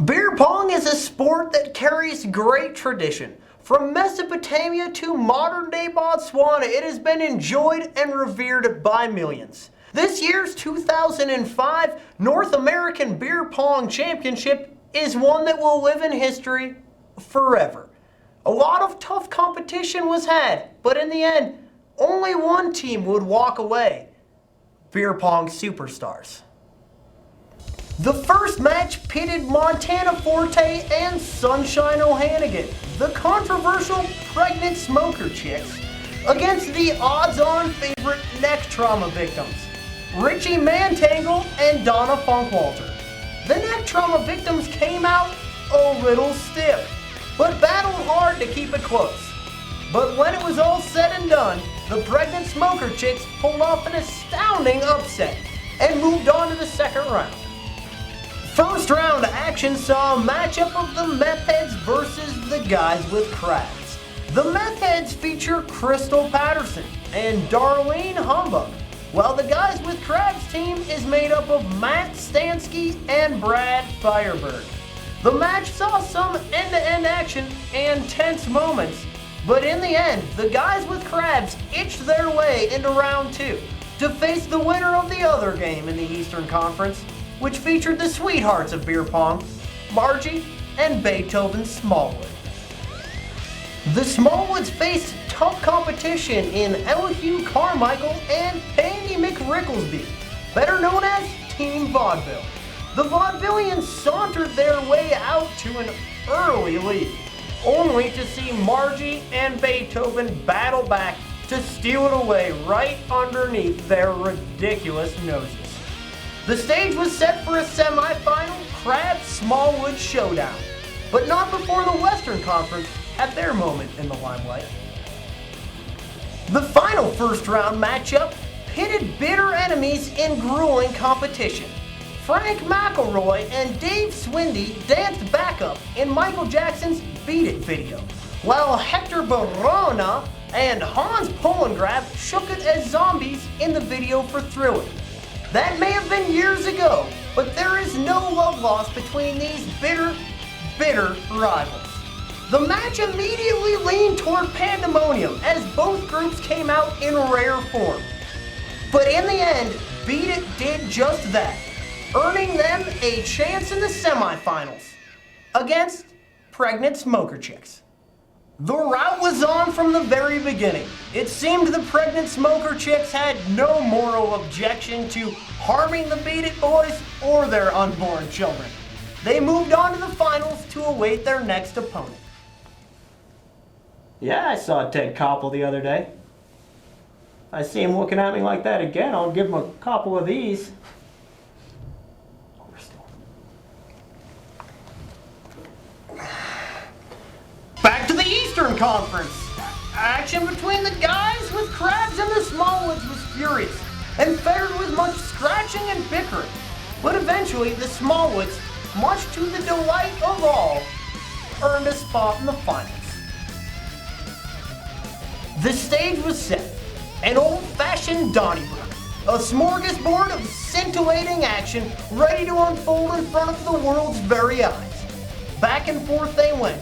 Beer pong is a sport that carries great tradition. From Mesopotamia to modern-day Botswana, it has been enjoyed and revered by millions. This year's 2005 North American Beer Pong Championship is one that will live in history forever. A lot of tough competition was had, but in the end, only one team would walk away: Beer Pong Superstars. The first match pitted Montana Forte and Sunshine O'Hannigan, the controversial pregnant smoker chicks, against the odds-on favorite neck trauma victims, Richie Mantangle and Donna Funkwalter. The neck trauma victims came out a little stiff, but battled hard to keep it close. But when it was all said and done, the pregnant smoker chicks pulled off an astounding upset and moved on to the second round. First round action saw a matchup of the meth heads versus the guys with crabs. The meth heads feature Crystal Patterson and Darlene Humbug, while the guys with crabs team is made up of Matt Stansky and Brad Firebird. The match saw some end-to-end action and tense moments, but in the end, the guys with crabs itched their way into round two to face the winner of the other game in the Eastern Conference, which featured the sweethearts of beer pong, Margie and Beethoven Smallwood. The Smallwoods faced tough competition in Elihu Carmichael and Pandy McRicklesby, better known as Team Vaudeville. The Vaudevillians sauntered their way out to an early lead, only to see Margie and Beethoven battle back to steal it away right underneath their ridiculous noses. The stage was set for a semi-final Crabs-Smallwood showdown, but not before the Western Conference had their moment in the limelight. The final first-round matchup pitted bitter enemies in grueling competition. Frank McElroy and Dave Swindy danced backup in Michael Jackson's Beat It video, while Hector Barona and Hans Pollengrab shook it as zombies in the video for Thrill It. That may have been years ago, but there is no love lost between these bitter rivals. The match immediately leaned toward pandemonium as both groups came out in rare form. But in the end, Beat It did just that, earning them a chance in the semifinals against pregnant smoker chicks. The route was on from the very beginning. It seemed the pregnant smoker chicks had no moral objection to harming the Beat It boys or their unborn children. They moved on to the finals to await their next opponent. Yeah, I saw Ted Koppel the other day. I see him looking at me like that again, I'll give him a couple of these. Back to the Eastern Conference. Action between the guys with crabs and the Smallwoods was furious and fettered with much scratching and bickering. But eventually the Smallwoods, much to the delight of all, earned a spot in the finals. The stage was set, an old-fashioned Donnybrook, a smorgasbord of scintillating action ready to unfold in front of the world's very eyes. Back and forth they went,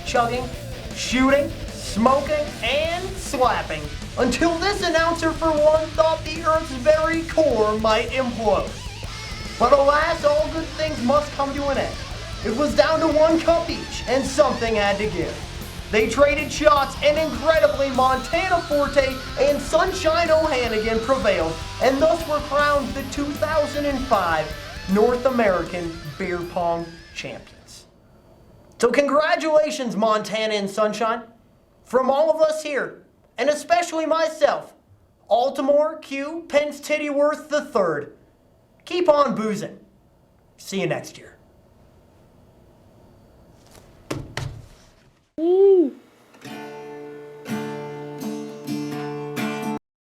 chugging, shooting, smoking, and slapping, until this announcer for one thought the Earth's very core might implode. But alas, all good things must come to an end. It was down to one cup each, and something had to give. They traded shots, and incredibly, Montana Forte and Sunshine O'Hannigan prevailed, and thus were crowned the 2005 North American Beer Pong Champions. So congratulations, Montana and Sunshine. From all of us here, and especially myself, Altamore Q. Pence Tittyworth III, keep on boozing. See you next year. Ooh.